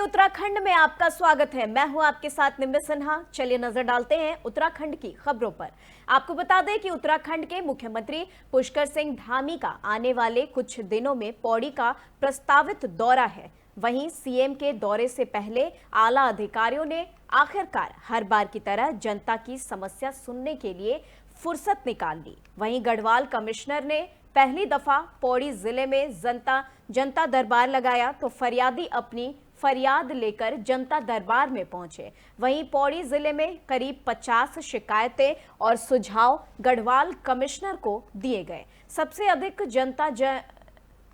उत्तराखंड में आपका स्वागत है। मैं हूं आपके साथ निम्बे सिन्हा। चलिए नजर डालते हैं उत्तराखंड की खबरों पर। आपको बता दें कि उत्तराखंड के मुख्यमंत्री पुष्कर सिंह धामी का आने वाले कुछ दिनों में पौड़ी का प्रस्तावित दौरा है। वहीं सीएम के दौरे से पहले आला अधिकारियों ने आखिरकार हर बार की तरह जनता की समस्या सुनने के लिए फुर्सत निकाल ली। वहीं गढ़वाल कमिश्नर ने पहली दफा पौड़ी जिले में जनता दरबार लगाया तो फरियादी अपनी फरियाद लेकर जनता दरबार में पहुंचे। वहीं पौड़ी जिले में करीब 50 शिकायतें और सुझाव गढ़वाल कमिश्नर को दिए गए। सबसे अधिक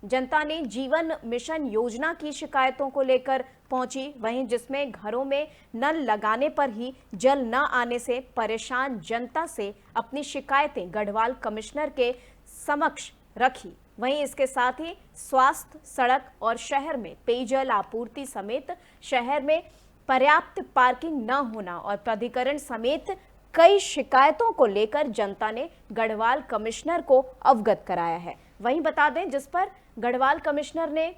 जनता ने जीवन मिशन योजना की शिकायतों को लेकर पहुंची। वहीं जिसमें घरों में नल लगाने पर ही जल न आने से परेशान जनता से अपनी शिकायतें गढ़वाल कमिश्नर के समक्ष रखी। वहीं इसके साथ ही स्वास्थ्य, सड़क और शहर में पेयजल आपूर्ति समेत शहर में पर्याप्त पार्किंग न होना और प्राधिकरण समेत कई शिकायतों को लेकर जनता ने गढ़वाल कमिश्नर को अवगत कराया है। वहीं बता दें जिस पर गढ़वाल कमिश्नर ने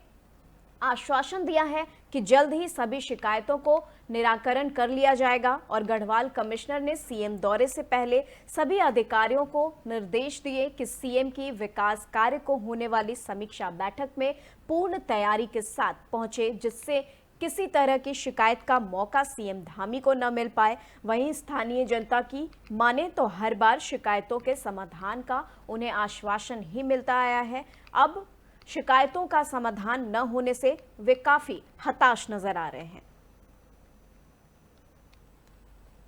आश्वासन दिया है कि जल्द ही सभी शिकायतों को निराकरण कर लिया जाएगा और गढ़वाल कमिश्नर ने सीएम दौरे से पहले सभी अधिकारियों को निर्देश दिए कि सीएम की विकास कार्य को होने वाली समीक्षा बैठक में पूर्ण तैयारी के साथ पहुंचे, जिससे किसी तरह की शिकायत का मौका सीएम धामी को न मिल पाए। वहीं स्थानीय जनता की माने तो हर बार शिकायतों के समाधान का उन्हें आश्वासन ही मिलता आया है। अब शिकायतों का समाधान न होने से वे काफी हताश नजर आ रहे हैं।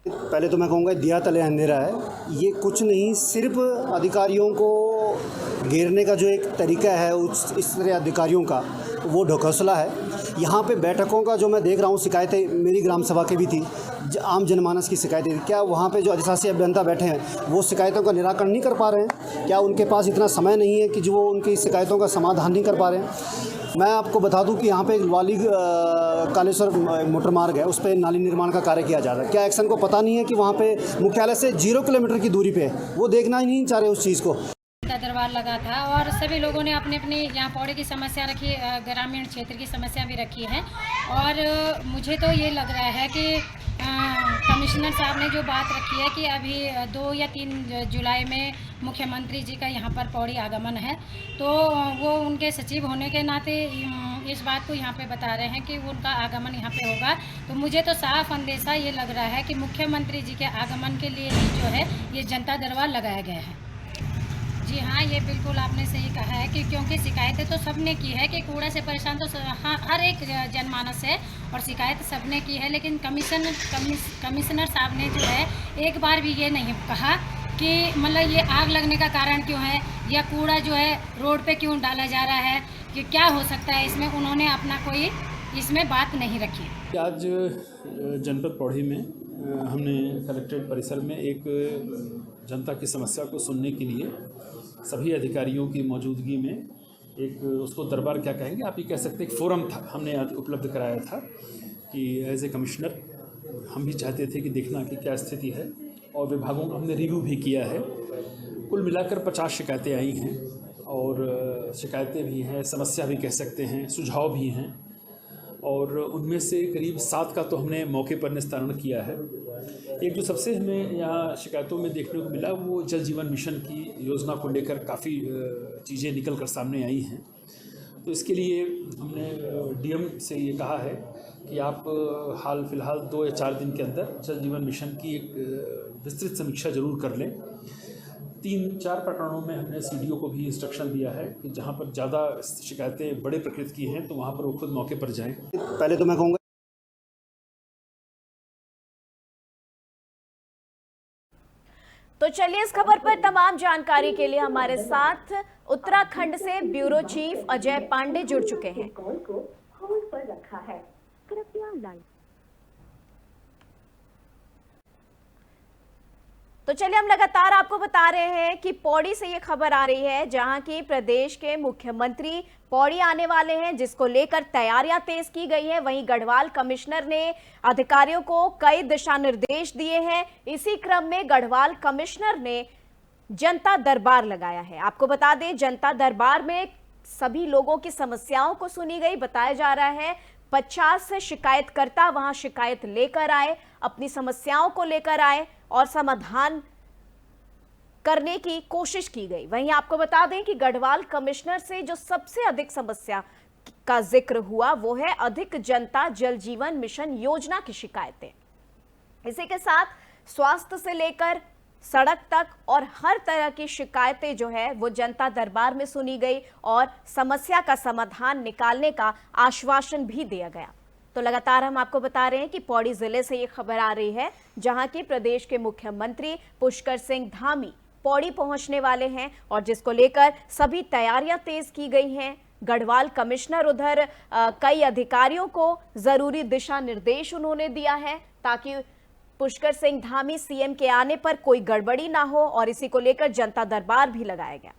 पहले तो मैं कहूँगा दिया तले अंधेरा है। ये कुछ नहीं, सिर्फ अधिकारियों को घेरने का जो एक तरीका है इस तरह अधिकारियों का, वो ढकोसला है। यहाँ पे बैठकों का जो मैं देख रहा हूँ, शिकायतें मेरी ग्राम सभा की भी थी, आम जनमानस की शिकायतें थी। क्या वहाँ पे जो अधिशासी अभियंता बैठे हैं वो शिकायतों का निराकरण नहीं कर पा रहे हैं? क्या उनके पास इतना समय नहीं है कि जो वो उनकी शिकायतों का समाधान नहीं कर पा रहे हैं? मैं आपको बता दूं कि यहाँ पे वाली कालेश्वर मोटर मार्ग है, उस पर नाली निर्माण का कार्य किया जा रहा है। क्या एक्शन को पता नहीं है कि वहाँ पे मुख्यालय से 0 किलोमीटर की दूरी पे है? वो देखना ही नहीं चाह रहे उस चीज़ को। दरबार लगा था और सभी लोगों ने अपने अपनी यहाँ पौड़ी की समस्या रखी, ग्रामीण क्षेत्र की समस्या भी रखी है। और मुझे तो ये लग रहा है कि कमिश्नर साहब ने जो बात रखी है कि अभी 2 या 3 जुलाई में मुख्यमंत्री जी का यहाँ पर पौड़ी आगमन है, तो वो उनके सचिव होने के नाते इस बात को यहाँ पे बता रहे हैं कि उनका आगमन यहाँ पे होगा। तो मुझे तो साफ अंदेशा ये लग रहा है कि मुख्यमंत्री जी के आगमन के लिए ही जो है ये जनता दरबार लगाया गया है। जी हाँ, ये बिल्कुल आपने सही कहा है कि क्योंकि शिकायतें तो सबने की है कि कूड़ा से परेशान तो हाँ हर एक जनमानस है और शिकायत सबने की है। लेकिन कमिश्नर साहब ने जो है एक बार भी ये नहीं कहा कि मतलब ये आग लगने का कारण क्यों है या कूड़ा जो है रोड पे क्यों डाला जा रहा है, कि क्या हो सकता है इसमें। उन्होंने अपना कोई इसमें बात नहीं रखी। आज जनपद पौड़ी में हमने कलेक्ट्रेट परिसर में एक जनता की समस्या को सुनने के लिए सभी अधिकारियों की मौजूदगी में एक, उसको दरबार क्या कहेंगे आप, ये कह सकते हैं एक फोरम था, हमने आज उपलब्ध कराया था कि एज ए कमिश्नर हम भी चाहते थे कि देखना कि क्या स्थिति है, और विभागों का हमने रिव्यू भी किया है। कुल मिलाकर 50 शिकायतें आई हैं और शिकायतें भी हैं, समस्या भी कह सकते हैं, सुझाव भी हैं, और उनमें से करीब 7 का तो हमने मौके पर निस्तारण किया है। एक जो सबसे हमें यहाँ शिकायतों में देखने को मिला वो जल जीवन मिशन की योजना को लेकर काफ़ी चीज़ें निकल कर सामने आई हैं। तो इसके लिए हमने डीएम से ये कहा है कि आप हाल फिलहाल 2 या 4 दिन के अंदर जल जीवन मिशन की एक विस्तृत समीक्षा जरूर कर लें। 3-4 प्रकरणों में हमने सीडीओ को भी इंस्ट्रक्शन दिया है कि जहाँ पर ज़्यादा शिकायतें बड़े प्रकृति की हैं तो वहाँ पर वो खुद मौके पर जाएं। पहले तो मैं कहूँगा तो चलिए इस खबर पर तमाम जानकारी के लिए हमारे साथ उत्तराखंड से ब्यूरो चीफ अजय पांडे जुड़ चुके हैं। कॉल को होल्ड पर रखा है, कृपया लाइन। तो चलिए हम लगातार आपको बता रहे हैं कि पौड़ी से ये खबर आ रही है जहां की प्रदेश के मुख्यमंत्री पौड़ी आने वाले हैं, जिसको लेकर तैयारियां तेज की गई है। वहीं गढ़वाल कमिश्नर ने अधिकारियों को कई दिशा निर्देश दिए हैं। इसी क्रम में गढ़वाल कमिश्नर ने जनता दरबार लगाया है। आपको बता दें जनता दरबार में सभी लोगों की समस्याओं को सुनी गई। बताया जा रहा है 50 शिकायतकर्ता वहां शिकायत लेकर आए, अपनी समस्याओं को लेकर आए और समाधान करने की कोशिश की गई। वहीं आपको बता दें कि गढ़वाल कमिश्नर से जो सबसे अधिक समस्या का जिक्र हुआ वो है अधिक जनता जल जीवन मिशन योजना की शिकायतें। इसी के साथ स्वास्थ्य से लेकर सड़क तक और हर तरह की शिकायतें जो है वो जनता दरबार में सुनी गई और समस्या का समाधान निकालने का आश्वासन भी दिया गया। तो लगातार हम आपको बता रहे हैं कि पौड़ी जिले से ये खबर आ रही है, जहां की प्रदेश के मुख्यमंत्री पुष्कर सिंह धामी पौड़ी पहुंचने वाले हैं और जिसको लेकर सभी तैयारियां तेज की गई हैं। गढ़वाल कमिश्नर उधर कई अधिकारियों को जरूरी दिशा निर्देश उन्होंने दिया है ताकि पुष्कर सिंह धामी सीएम के आने पर कोई गड़बड़ी ना हो और इसी को लेकर जनता दरबार भी लगाया गया।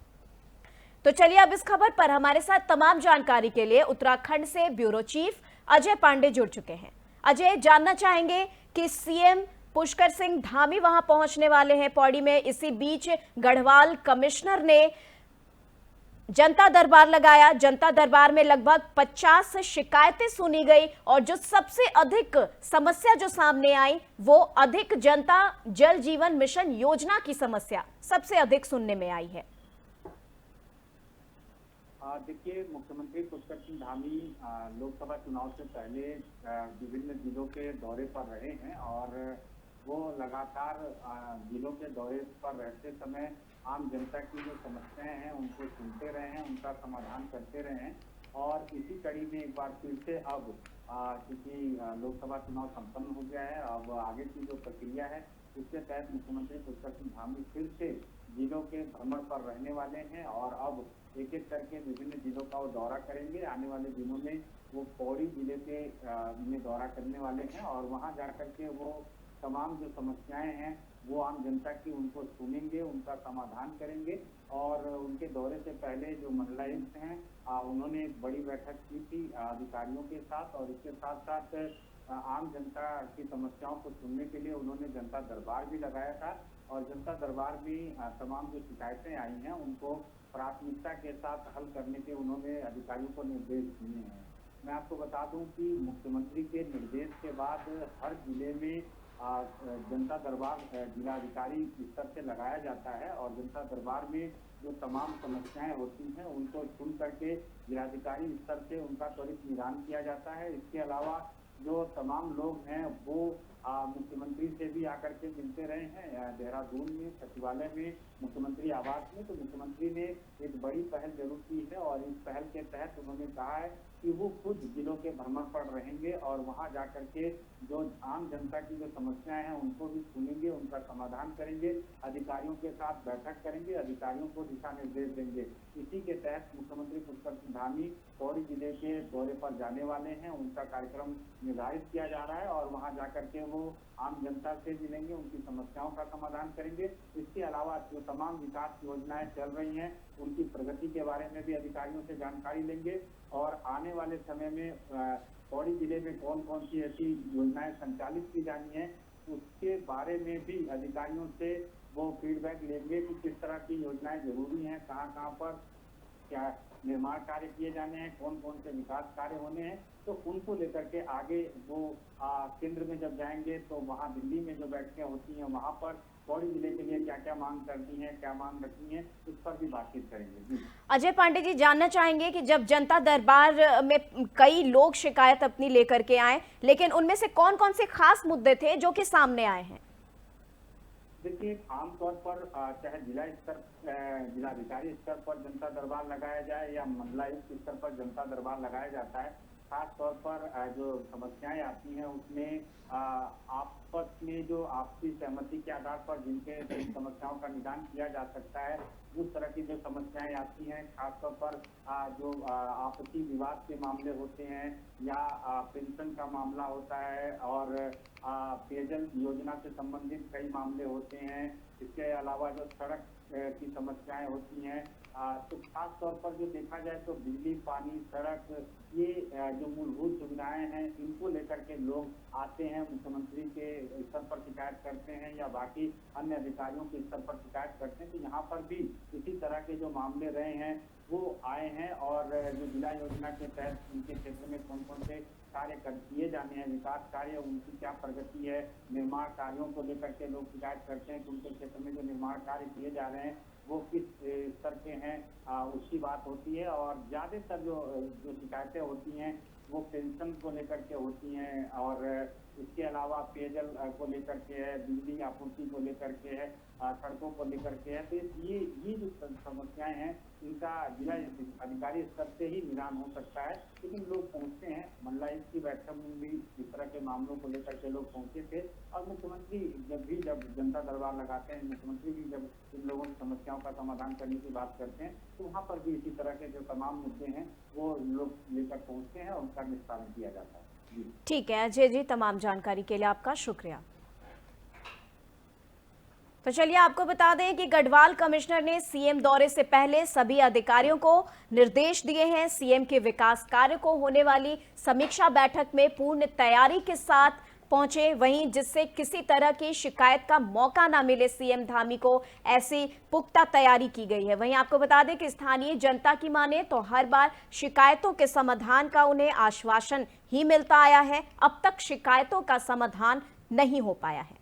तो चलिए अब इस खबर पर हमारे साथ तमाम जानकारी के लिए उत्तराखंड से ब्यूरो चीफ अजय पांडे जुड़ चुके हैं। अजय, जानना चाहेंगे कि सीएम पुष्कर सिंह धामी वहां पहुंचने वाले हैं पौड़ी में, इसी बीच गढ़वाल कमिश्नर ने जनता दरबार लगाया। जनता दरबार में लगभग 50 शिकायतें सुनी गई और जो सबसे अधिक समस्या जो सामने आई वो अधिक जनता जल जीवन मिशन योजना की समस्या सबसे अधिक सुनने में आई है। देखिए, मुख्यमंत्री पुष्कर सिंह धामी लोकसभा चुनाव से पहले विभिन्न जिलों के दौरे पर रहे हैं और वो लगातार जिलों के दौरे पर रहते समय आम जनता की जो समस्याएं हैं उनको सुनते रहे हैं, उनका समाधान करते रहे हैं और इसी कड़ी में एक बार फिर से अब क्योंकि लोकसभा चुनाव संपन्न हो गया है, अब आगे की जो प्रक्रिया है उसके तहत मुख्यमंत्री पुष्कर सिंह धामी फिर से जिलों के भ्रमण पर रहने वाले हैं और अब एक एक करके विभिन्न जिलों का वो दौरा करेंगे। आने वाले दिनों में वो पौड़ी जिले के में दौरा करने वाले हैं और वहाँ जा करके वो तमाम जो समस्याएं हैं वो आम जनता की उनको सुनेंगे, उनका समाधान करेंगे। और उनके दौरे से पहले जो मंडलायुक्त हैं उन्होंने एक बड़ी बैठक की थी अधिकारियों के साथ और इसके साथ साथ आम जनता की समस्याओं को सुनने के लिए उन्होंने जनता दरबार भी लगाया था और जनता दरबार में तमाम जो शिकायतें आई हैं उनको प्राथमिकता के साथ हल करने के उन्होंने अधिकारियों को निर्देश दिए हैं। मैं आपको बता दूं कि मुख्यमंत्री के निर्देश के बाद हर जिले में जनता दरबार जिलाधिकारी स्तर से लगाया जाता है और जनता दरबार में जो तमाम समस्याएं होती हैं उनको सुन करके जिलाधिकारी स्तर से उनका त्वरित निदान किया जाता है। इसके अलावा जो तमाम लोग हैं वो मुख्यमंत्री से भी आकर के मिलते रहे हैं देहरादून में, सचिवालय में, मुख्यमंत्री आवास में। तो मुख्यमंत्री ने एक बड़ी पहल जरूर की है और इस पहल के तहत उन्होंने कहा है कि वो खुद जिलों के भ्रमण पर रहेंगे और वहां जाकर के जो आम जनता की जो समस्याएं हैं उनको भी सुनेंगे, उनका समाधान करेंगे, अधिकारियों के साथ बैठक करेंगे, अधिकारियों को दिशा निर्देश देंगे। इसी के तहत मुख्यमंत्री पुष्कर सिंह धामी पौड़ी जिले के दौरे पर जाने वाले हैं। उनका कार्यक्रम निर्धारित किया जा रहा है और वहां जाकर के वो आम जनता से मिलेंगे, उनकी समस्याओं का समाधान करेंगे। इसके अलावा जो तमाम विकास योजनाएं चल रही हैं उनकी प्रगति के बारे में भी अधिकारियों से जानकारी लेंगे और आने वाले समय में पौड़ी जिले में कौन कौन सी ऐसी योजनाएं संचालित की जानी है उसके बारे में भी अधिकारियों से वो फीडबैक लेंगे कि किस तरह की योजनाएं जरूरी हैं, कहाँ पर क्या निर्माण कार्य किए जाने हैं, कौन कौन से विकास कार्य होने हैं। तो उनको लेकर के आगे वो केंद्र में जब जाएंगे तो वहाँ दिल्ली में जो बैठकें होती हैं वहाँ पर पौड़ी जिले के लिए क्या क्या मांग करती हैं, क्या मांग रखनी है, उस पर भी बातचीत करेंगे। अजय पांडे जी, जानना चाहेंगे कि जब जनता दरबार में कई लोग शिकायत अपनी लेकर के आए, लेकिन उनमें से कौन कौन से खास मुद्दे थे जो कि सामने आए हैं? देखिए, आमतौर पर चाहे जिला स्तर जिलाधिकारी स्तर पर जनता दरबार लगाया जाए या मंडलायुक्त स्तर पर जनता दरबार लगाया जाता है, खास तौर पर जो समस्याएं आती हैं उसमें आपस में जो आपसी सहमति के आधार पर जिनके समस्याओं का निदान किया जा सकता है उस तरह की जो समस्याएं आती हैं, खासतौर पर जो आपसी विवाद के मामले होते हैं या पेंशन का मामला होता है और पेयजल योजना से संबंधित कई मामले होते हैं। इसके अलावा जो सड़क की समस्याएं होती हैं तो खास तौर पर जो देखा जाए तो बिजली, पानी, सड़क, ये जो मूलभूत सुविधाएं हैं इनको लेकर के लोग आते हैं मुख्यमंत्री के स्तर पर शिकायत करते हैं या बाकी अन्य अधिकारियों के स्तर पर शिकायत करते हैं, तो यहाँ पर भी इसी तरह के जो मामले रहे हैं वो आए हैं। और जो जिला योजना के तहत उनके क्षेत्र में कौन कौन से कार्य किए जाने हैं, विकास कार्य, उनकी क्या प्रगति है, निर्माण कार्यों को लेकर के लोग शिकायत करते हैं कि उनके क्षेत्र में जो निर्माण कार्य किए जा रहे हैं वो किस स्तर के हैं, उसकी बात होती है। और ज़्यादातर जो शिकायतें होती हैं वो पेंशन को लेकर के होती हैं, और इसके अलावा पेयजल को लेकर के है, बिजली आपूर्ति को लेकर के है, सड़कों को लेकर के है। तो ये जो समस्याएं हैं इनका जिला अधिकारी स्तर से ही निदान हो सकता है, लेकिन लोग पहुंचते हैं। मंडलायुक्त की बैठक में भी इस तरह के मामलों को लेकर के लोग पहुंचे थे, और मुख्यमंत्री जब जनता दरबार लगाते हैं, मुख्यमंत्री भी जब इन लोगों की समस्याओं का समाधान करने की बात करते हैं, तो वहाँ पर भी इसी तरह के जो तमाम मुद्दे हैं वो लोग लेकर पहुंचते हैं और उनका निस्तारण किया जाता है। ठीक है अजय जी, तमाम जानकारी के लिए आपका शुक्रिया। तो चलिए आपको बता दें कि गढ़वाल कमिश्नर ने सीएम दौरे से पहले सभी अधिकारियों को निर्देश दिए हैं। सीएम के विकास कार्य को होने वाली समीक्षा बैठक में पूर्ण तैयारी के साथ पहुंचे, वहीं जिससे किसी तरह की शिकायत का मौका ना मिले, सीएम धामी को ऐसी पुख्ता तैयारी की गई है। वहीं आपको बता दें कि स्थानीय जनता की माने तो हर बार शिकायतों के समाधान का उन्हें आश्वासन ही मिलता आया है, अब तक शिकायतों का समाधान नहीं हो पाया है।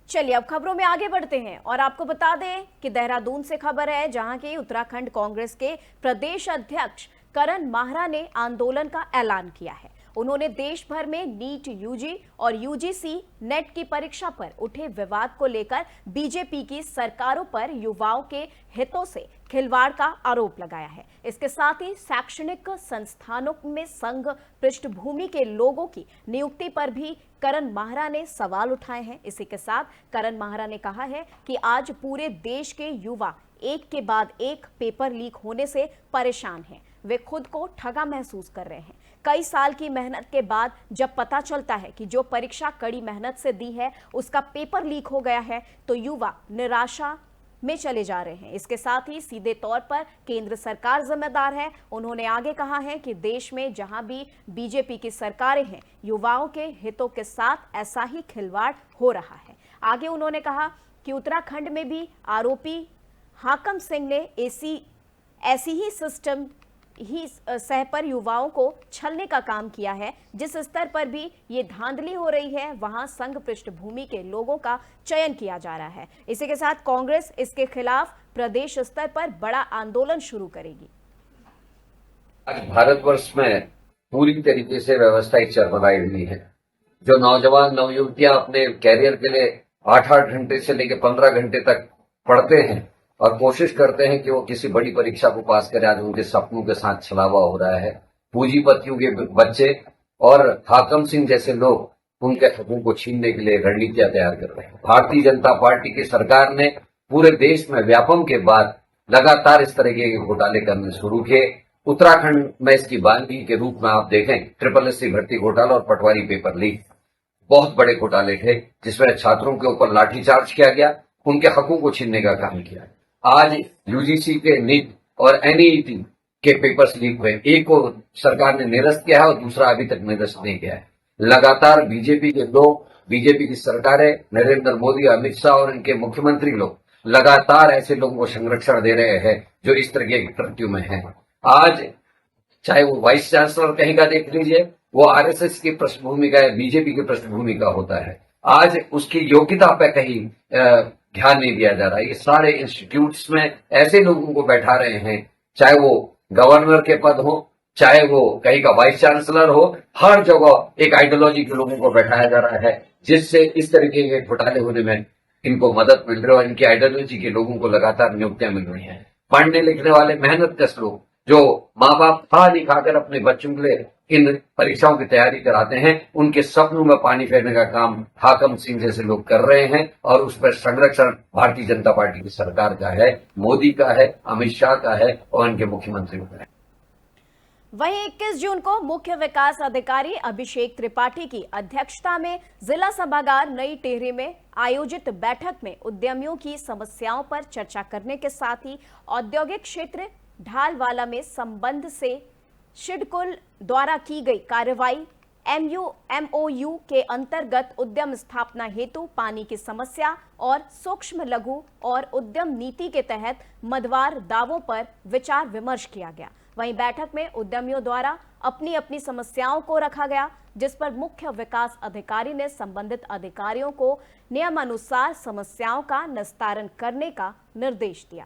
चलिए अब खबरों में आगे बढ़ते हैं और आपको बता दें कि देहरादून से खबर है, जहां की उत्तराखंड कांग्रेस के प्रदेश अध्यक्ष करण माहरा ने आंदोलन का ऐलान किया है। उन्होंने देश भर में नीट यूजी और यूजीसी नेट की परीक्षा पर उठे विवाद को लेकर बीजेपी की सरकारों पर युवाओं के हितों से खिलवाड़ का आरोप लगाया है। इसके साथ ही शैक्षणिक संस्थानों में संघ पृष्ठभूमि के लोगों की नियुक्ति पर भी करण माहरा ने सवाल उठाए हैं। इसी के साथ करण माहरा ने कहा है कि आज पूरे देश के युवा एक के बाद एक पेपर लीक होने से परेशान हैं। वे खुद को ठगा महसूस कर रहे हैं। कई साल की मेहनत के बाद जब पता चलता है कि जो परीक्षा कड़ी मेहनत से दी है उसका पेपर लीक हो गया है, तो युवा निराशा में चले जा रहे हैं। इसके साथ ही सीधे तौर पर केंद्र सरकार जिम्मेदार है। उन्होंने आगे कहा है कि देश में जहां भी बीजेपी की सरकारें हैं, युवाओं के हितों के साथ ऐसा ही खिलवाड़ हो रहा है। आगे उन्होंने कहा कि उत्तराखंड में भी आरोपी हाकम सिंह ने ऐसी ही सिस्टम ही सह पर युवाओं को छलने का काम किया है। जिस स्तर पर भी ये धांधली हो रही है, वहां संघ पृष्ठभूमि के लोगों का चयन किया जा रहा है। इसी के साथ कांग्रेस इसके खिलाफ प्रदेश स्तर पर बड़ा आंदोलन शुरू करेगी। आज भारतवर्ष में पूरी तरीके से व्यवस्था एक चरमराई हुई है। जो नौजवान नवयुवतियां अपने कैरियर के लिए 8-8 घंटे से लेकर 15 घंटे तक पढ़ते हैं और कोशिश करते हैं कि वो किसी बड़ी परीक्षा को पास करें, आज उनके सपनों के साथ छलावा हो रहा है। पूंजीपतियों के बच्चे और हाकम सिंह जैसे लोग उनके हकों को छीनने के लिए रणनीतियां तैयार कर रहे हैं। भारतीय जनता पार्टी की सरकार ने पूरे देश में व्यापम के बाद लगातार इस तरह के घोटाले करने शुरू किए। उत्तराखंड में इसकी बानगी के रूप में आप देखें, SSC भर्ती घोटाला और पटवारी पेपर लीक बहुत बड़े घोटाले थे, जिसमें छात्रों के ऊपर लाठीचार्ज किया गया, उनके हकों को छीनने का काम किया। आज यूजीसी के नीट और NEET के पेपर्स लीक हुए, एक को सरकार ने निरस्त किया है और दूसरा अभी तक निरस्त नहीं किया है। लगातार बीजेपी के लोग, बीजेपी की सरकारें, नरेंद्र मोदी, अमित शाह और इनके मुख्यमंत्री लोग लगातार ऐसे लोगों को संरक्षण दे रहे हैं जो इस तरह के कृत्यों में हैं। आज चाहे वो वाइस चांसलर कहीं का देख लीजिए, वो RSS की पृष्ठभूमि का है, बीजेपी की पृष्ठभूमि का होता है। आज उसकी योग्यता पे कहीं ध्यान नहीं दिया जा रहा है। ये सारे इंस्टीट्यूट्स में ऐसे लोगों को बैठा रहे हैं, चाहे वो गवर्नर के पद हो, चाहे वो कहीं का वाइस चांसलर हो, हर जगह एक आइडियोलॉजी के लोगों को बैठाया जा रहा है, जिससे इस तरीके के घोटाले होने में इनको मदद मिल रही है और इनकी आइडियोलॉजी के लोगों को लगातार नियुक्तियां मिल रही हैं। पढ़ने लिखने वाले मेहनतकश लोग जो माँ बाप खा नहीं खाकर अपने बच्चों के लिए इन परीक्षाओं की तैयारी कराते हैं, उनके सपनों में पानी फेरने का काम हाकम सिंह जैसे लोग कर रहे हैं और उस पर संरक्षण भारतीय जनता पार्टी की सरकार का है, मोदी का है, अमित शाह का है और इनके मुख्यमंत्रियों का है। वहीं 21 जून को मुख्य विकास अधिकारी अभिषेक त्रिपाठी की अध्यक्षता में जिला सभागार नई टिहरी में आयोजित बैठक में उद्यमियों की समस्याओं पर चर्चा करने के साथ ही औद्योगिक क्षेत्र ढालवाला में संबंध से सिडकुल द्वारा की गई कार्रवाई MOU के अंतर्गत उद्यम स्थापना हेतु पानी की समस्या और सूक्ष्म लघु और उद्यम नीति के तहत मदवार दावों पर विचार विमर्श किया गया। वहीं बैठक में उद्यमियों द्वारा अपनी अपनी समस्याओं को रखा गया, जिस पर मुख्य विकास अधिकारी ने संबंधित अधिकारियों को नियमानुसार समस्याओं का निस्तारण करने का निर्देश दिया।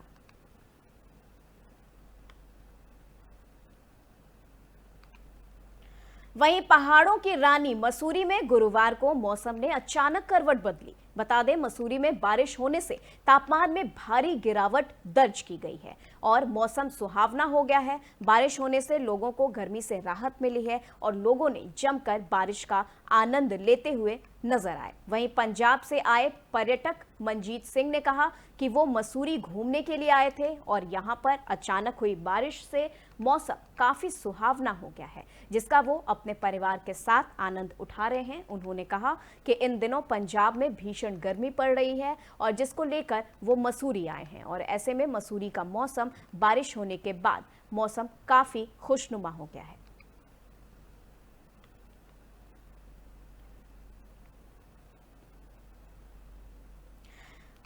वहीं पहाड़ों की रानी मसूरी में गुरुवार को मौसम ने अचानक करवट बदली। बता दें, मसूरी में बारिश होने से तापमान में भारी गिरावट दर्ज की गई है और मौसम सुहावना हो गया है। बारिश होने से लोगों को गर्मी से राहत मिली है और लोगों ने जमकर बारिश का आनंद लेते हुए नजर आए। वहीं पंजाब से आए पर्यटक मनजीत सिंह ने कहा कि वो मसूरी घूमने के लिए आए थे और यहां पर अचानक हुई बारिश से मौसम काफी सुहावना हो गया है, जिसका वो अपने परिवार के साथ आनंद उठा रहे हैं। उन्होंने कहा कि इन दिनों पंजाब में भीषण गर्मी पड़ रही है और जिसको लेकर वो मसूरी आए हैं और ऐसे में मसूरी का मौसम बारिश होने के बाद मौसम काफी खुशनुमा हो गया है।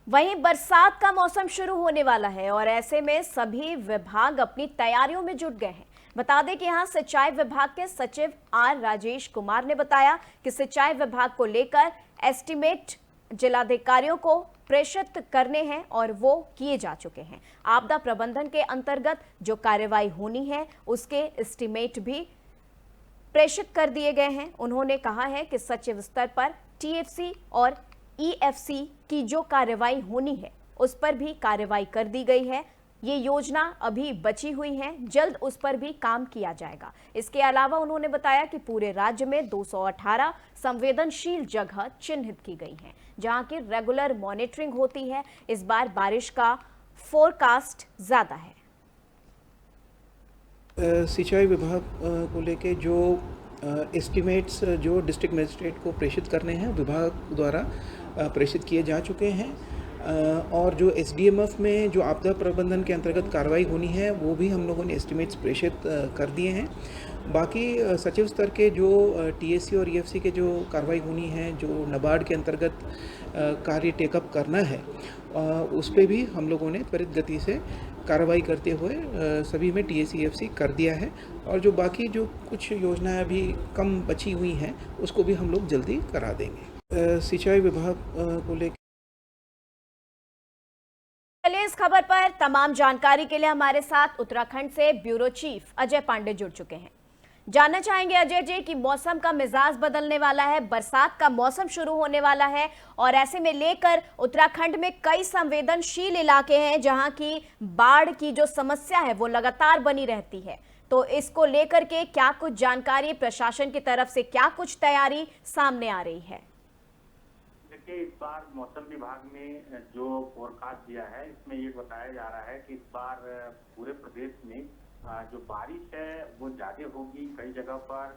वहीं बरसात का मौसम शुरू होने वाला है और ऐसे में सभी विभाग अपनी तैयारियों में जुट गए हैं। बता दें कि यहां सिंचाई विभाग के सचिव आर राजेश कुमार ने बताया कि सिंचाई विभाग को लेकर एस्टीमेट जिलाधिकारियों को प्रेषित करने हैं और वो किए जा चुके हैं। आपदा प्रबंधन के अंतर्गत जो कार्रवाई होनी है उसके एस्टीमेट भी प्रेषित कर दिए गए हैं। उन्होंने कहा है कि सचिव स्तर पर TFC और EFC की जो कार्रवाई होनी है उस पर भी कार्रवाई कर दी गई है। ये योजना अभी बची हुई है, जल्द उस पर भी काम किया जाएगा। इसके अलावा उन्होंने बताया कि पूरे राज्य में 218 संवेदनशील जगह चिन्हित की गई हैं, जहां की रेगुलर मॉनिटरिंग होती है। इस बार बारिश का फोरकास्ट ज्यादा है। सिंचाई विभाग को लेके जो एस्टिमेट्स जो डिस्ट्रिक्ट मजिस्ट्रेट को प्रेषित करने हैं विभाग द्वारा प्रेषित किए जा चुके हैं और जो SDMF में जो आपदा प्रबंधन के अंतर्गत कार्रवाई होनी है वो भी हम लोगों ने एस्टिमेट्स प्रेषित कर दिए हैं। बाकी सचिव स्तर के जो TSC और EFC के जो कार्रवाई होनी है, जो नाबार्ड के अंतर्गत कार्य टेकअप करना है, उस पर भी हम लोगों ने त्वरित गति से कार्रवाई करते हुए सभी में TSC EFC कर दिया है और जो बाकी जो कुछ योजनाएं अभी कम बची हुई हैं उसको भी हम लोग जल्दी करा देंगे। सिंचाई विभाग को लेकर चलिए इस खबर पर तमाम जानकारी के लिए हमारे साथ उत्तराखंड से ब्यूरो चीफ अजय पांडे जुड़ चुके हैं। जानना चाहेंगे अजय जी कि मौसम का मिजाज बदलने वाला है, बरसात का मौसम शुरू होने वाला है और ऐसे में लेकर उत्तराखंड में कई संवेदनशील इलाके हैं जहां की बाढ़ की जो समस्या है वो लगातार बनी रहती है, तो इसको लेकर के क्या कुछ जानकारी प्रशासन की तरफ से, क्या कुछ तैयारी सामने आ रही है? देखिए, इस बार मौसम विभाग ने जो फोरकास्ट दिया है इसमें ये बताया जा रहा है कि इस बार पूरे प्रदेश में जो बारिश है वो ज्यादा होगी। कई जगह पर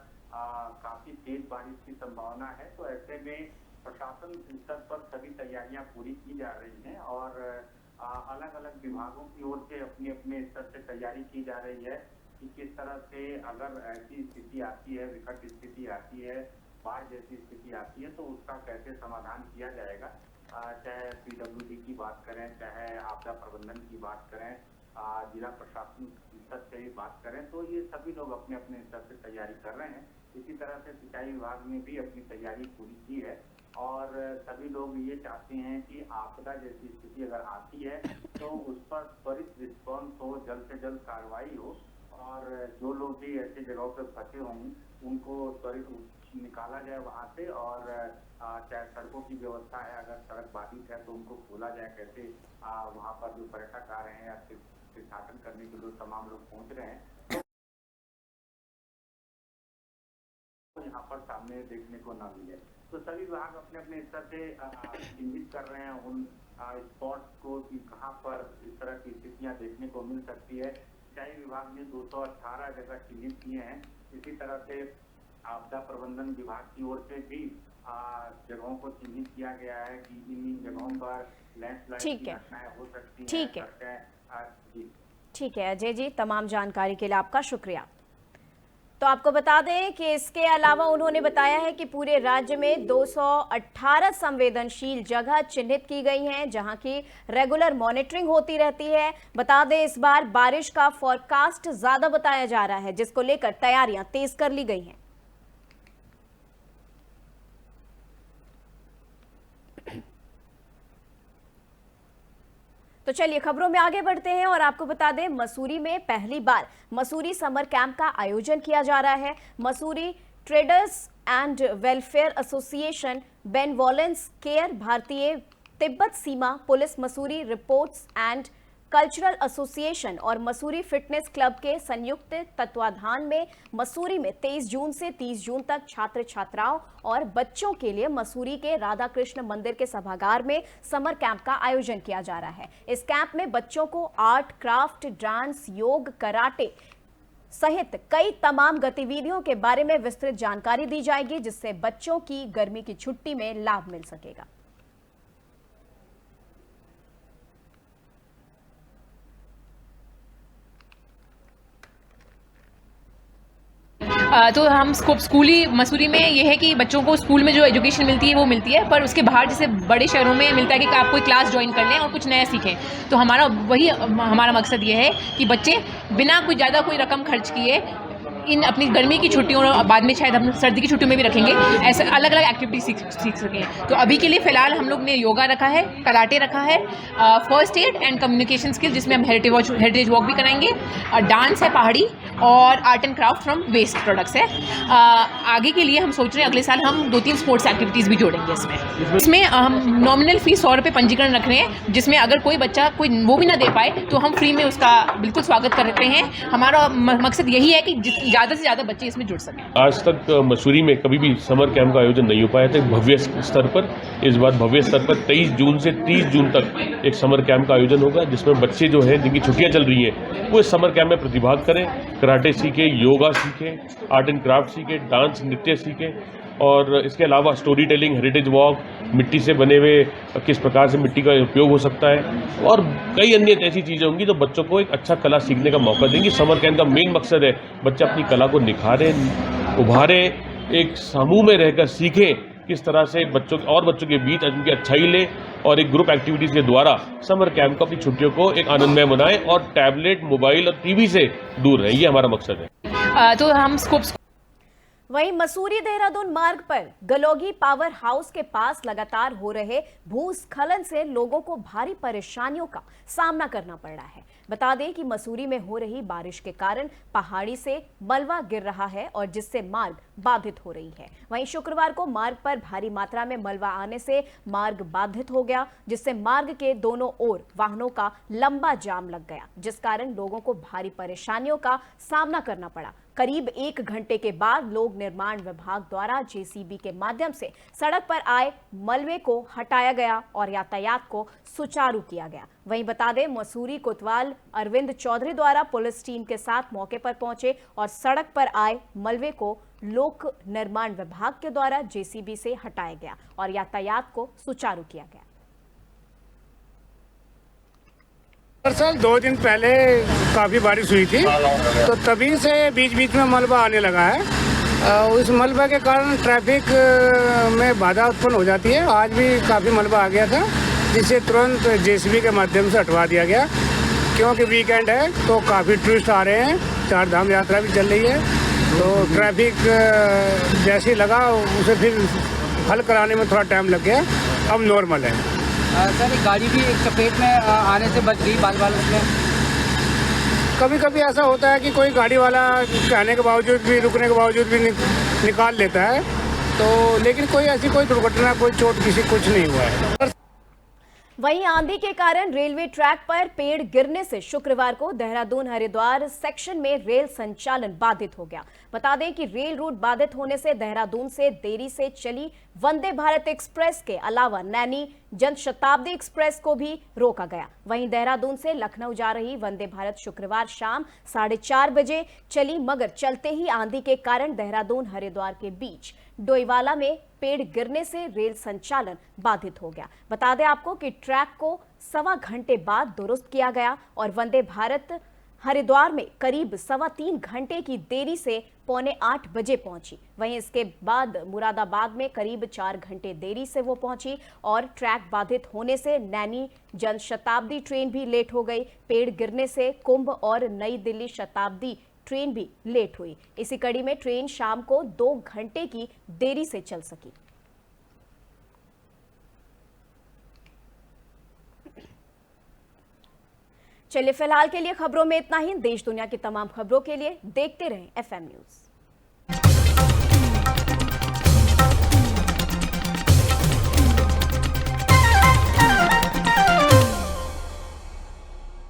काफी तेज बारिश की संभावना है, तो ऐसे में प्रशासन स्तर पर सभी तैयारियां पूरी की जा रही हैं और अलग अलग विभागों की ओर से अपने अपने स्तर से तैयारी की जा रही है कि किस तरह से अगर ऐसी स्थिति आती है, विकट स्थिति आती है, बाढ़ जैसी स्थिति आती है तो उसका कैसे समाधान किया जाएगा। चाहे PWD की बात करें, चाहे आपदा प्रबंधन की बात करें, जिला प्रशासन स्तर से बात करें, तो ये सभी लोग अपने अपने स्तर से तैयारी कर रहे हैं। इसी तरह से सिंचाई विभाग ने भी अपनी तैयारी पूरी की है और सभी लोग ये चाहते हैं कि आपदा जैसी स्थिति अगर आती है तो उस पर त्वरित रिस्पॉन्स हो, जल्द से जल्द कार्रवाई हो और जो लोग भी ऐसी जगहों पर फंसे होंगे उनको त्वरित निकाला जाए वहां से और चाहे सड़कों की व्यवस्था है, अगर सड़क बाधित है तो उनको खोला जाए, कैसे वहां पर जो पर्यटक आ रहे हैं या तीर्थाटन करने के लिए तमाम लोग पहुंच रहे हैं तो यहाँ पर सामने देखने को न मिले। तो सभी विभाग अपने अपने स्तर से चिन्हित कर रहे हैं उन स्पॉट्स को कि कहाँ पर इस तरह की स्थितियाँ देखने को मिल सकती है। सिंचाई विभाग ने 218 जगह चिन्हित किए हैं। इसी तरह से आपदा प्रबंधन विभाग की ओर से भी जगहों को चिन्हित किया गया है कि इन जगहों पर लैंडस्लाइड की घटनाएं हो सकती हैं। ठीक है अजय जी, तमाम जानकारी के लिए आपका शुक्रिया। तो आपको बता दें कि इसके अलावा उन्होंने बताया है कि पूरे राज्य में 218 संवेदनशील जगह चिन्हित की गई हैं जहां की रेगुलर मॉनिटरिंग होती रहती है। बता दें इस बार बारिश का फोरकास्ट ज्यादा बताया जा रहा है, जिसको लेकर तैयारियां तेज कर ली गई हैं। तो चलिए खबरों में आगे बढ़ते हैं और आपको बता दें मसूरी में पहली बार मसूरी समर कैंप का आयोजन किया जा रहा है। Mussoorie traders and welfare association, benevolence care, Bharatiya Tibbat Seema police, Mussoorie reports and cultural association और मसूरी फिटनेस क्लब के संयुक्त तत्वाधान में मसूरी में 23 जून से 30 जून तक छात्र छात्राओं और बच्चों के लिए मसूरी के राधा कृष्ण मंदिर के सभागार में समर कैंप का आयोजन किया जा रहा है। इस कैंप में बच्चों को आर्ट, क्राफ्ट, डांस, योग, कराटे सहित कई तमाम गतिविधियों के बारे में विस्तृत जानकारी दी जाएगी, जिससे बच्चों की गर्मी की छुट्टी में लाभ मिल सकेगा। तो हम स्कूली मसूरी में ये है कि बच्चों को स्कूल में जो एजुकेशन मिलती है वो मिलती है, पर उसके बाहर जैसे बड़े शहरों में मिलता है कि आप कोई क्लास ज्वाइन कर लें और कुछ नया सीखें। तो हमारा मकसद ये है कि बच्चे बिना कोई ज़्यादा कोई रकम खर्च किए इन अपनी गर्मी की छुट्टियों और बाद में शायद हम सर्दी की छुट्टियों में भी रखेंगे, ऐसे अलग अलग एक्टिविटी सीख सकें। तो अभी के लिए फ़िलहाल हम लोग ने योगा रखा है, कराटे रखा है, first aid and communication skill जिसमें हम हेरिटेज वॉक भी कराएंगे, डांस है पहाड़ी और art and craft from waste products है। आगे के लिए हम सोच रहे हैं अगले साल हम 2-3 स्पोर्ट्स एक्टिविटीज़ भी जोड़ेंगे इसमें हम नॉमिनल फीस 100 रुपये पंजीकरण रख रहे हैं, जिसमें अगर कोई बच्चा कोई वो भी ना दे पाए तो हम फ्री में उसका बिल्कुल स्वागत करते हैं। हमारा मकसद यही है कि ज़्यादा से ज़्यादा बच्चे इसमें जुड़ सकें। आज तक मसूरी में कभी भी समर कैंप का आयोजन नहीं हो पाया था भव्य स्तर पर। इस बार भव्य स्तर पर 23 जून से 30 जून तक एक समर कैंप का आयोजन होगा, जिसमें बच्चे जो हैं जिनकी छुट्टियां चल रही हैं वो इस समर कैंप में प्रतिभाग करें, कराटे सीखें, योगा सीखें, आर्ट एंड क्राफ्ट सीखें, डांस नृत्य सीखें और इसके अलावा स्टोरी टेलिंग, हेरिटेज वॉक, मिट्टी से बने हुए किस प्रकार से मिट्टी का उपयोग हो सकता है और कई अन्य ऐसी चीज़ें होंगी जो बच्चों को एक अच्छा कला सीखने का मौका देंगी। समर कैंप का मेन मकसद है बच्चे अपनी कला को निखारें, उभारें, एक समूह में रहकर सीखें किस तरह से बच्चों के बीच उनकी अच्छाई ले और एक ग्रुप एक्टिविटीज़ के द्वारा समर कैंप को अपनी छुट्टियों को एक आनंदमय बनाएं और टैबलेट, मोबाइल और टीवी से दूर रहें। ये हमारा मकसद है। तो हम वहीं मसूरी देहरादून मार्ग पर गलोगी पावर हाउस के पास लगातार हो रहे भूस्खलन से लोगों को भारी परेशानियों का सामना करना पड़ रहा है। बता दें कि मसूरी में हो रही बारिश के कारण पहाड़ी से मलबा गिर रहा है और जिससे मार्ग बाधित हो रही है। वहीं शुक्रवार को मार्ग पर भारी मात्रा में मलबा आने से मार्ग बाधित हो गया, जिससे मार्ग के दोनों ओर वाहनों का लंबा जाम लग गया, जिस कारण लोगों को भारी परेशानियों का सामना करना पड़ा। करीब 1 घंटे के बाद लोक निर्माण विभाग द्वारा जेसीबी के माध्यम से सड़क पर आए मलबे को हटाया गया और यातायात को सुचारू किया गया। वहीं बता दें मसूरी कोतवाल अरविंद चौधरी द्वारा पुलिस टीम के साथ मौके पर पहुंचे और सड़क पर आए मलबे को लोक निर्माण विभाग के द्वारा जेसीबी से हटाया गया और यातायात को सुचारू किया गया। दरअसल 2 दिन पहले काफ़ी बारिश हुई थी, तो तभी से बीच बीच में मलबा आने लगा है। उस मलबे के कारण ट्रैफिक में बाधा उत्पन्न हो जाती है। आज भी काफ़ी मलबा आ गया था, जिसे तुरंत जेसीबी के माध्यम से हटवा दिया गया, क्योंकि वीकेंड है तो काफ़ी टूरिस्ट आ रहे हैं, 4 धाम यात्रा भी चल रही है, तो ट्रैफिक जैसे ही लगा उसे फिर हल कराने में थोड़ा टाइम लग गया। अब नॉर्मल है। सर एक गाड़ी भी एक चपेट में आने से बच गई बाल उसमें। कभी कभी ऐसा होता है कि कोई गाड़ी वाला कहने के बावजूद भी, रुकने के बावजूद भी निकाल लेता है, तो लेकिन कोई ऐसी कोई दुर्घटना, कोई चोट किसी कुछ नहीं हुआ है। वहीं आंधी के कारण रेलवे ट्रैक पर पेड़ गिरने से शुक्रवार को देहरादून हरिद्वार सेक्शन में रेल संचालन बाधित हो गया। बता दें कि रेल रूट बाधित होने से देहरादून से देरी से चली वंदे भारत एक्सप्रेस के अलावा नैनी जनशताब्दी एक्सप्रेस को भी रोका गया। वहीं देहरादून से लखनऊ जा रही वंदे भारत शुक्रवार शाम 4:30 बजे चली, मगर चलते ही आंधी के कारण देहरादून हरिद्वार के बीच डोईवाला में पेड़ गिरने से रेल संचालन बाधित हो गया। बता दें आपको कि ट्रैक को 1.25 घंटे बाद दुरुस्त किया गया और वंदे भारत हरिद्वार में करीब 3.25 घंटे की देरी से 7:45 बजे पहुंची। वहीं इसके बाद मुरादाबाद में करीब 4 घंटे देरी से वो पहुंची और ट्रैक बाधित होने से नैनी जन शताब्दी ट्रेन भी लेट हो गई। पेड़ गिरने से कुंभ और नई दिल्ली शताब्दी ट्रेन भी लेट हुई। इसी कड़ी में ट्रेन शाम को 2 घंटे की देरी से चल सकी। चलिए फिलहाल के लिए खबरों में इतना ही। देश दुनिया की तमाम खबरों के लिए देखते रहें FM न्यूज़।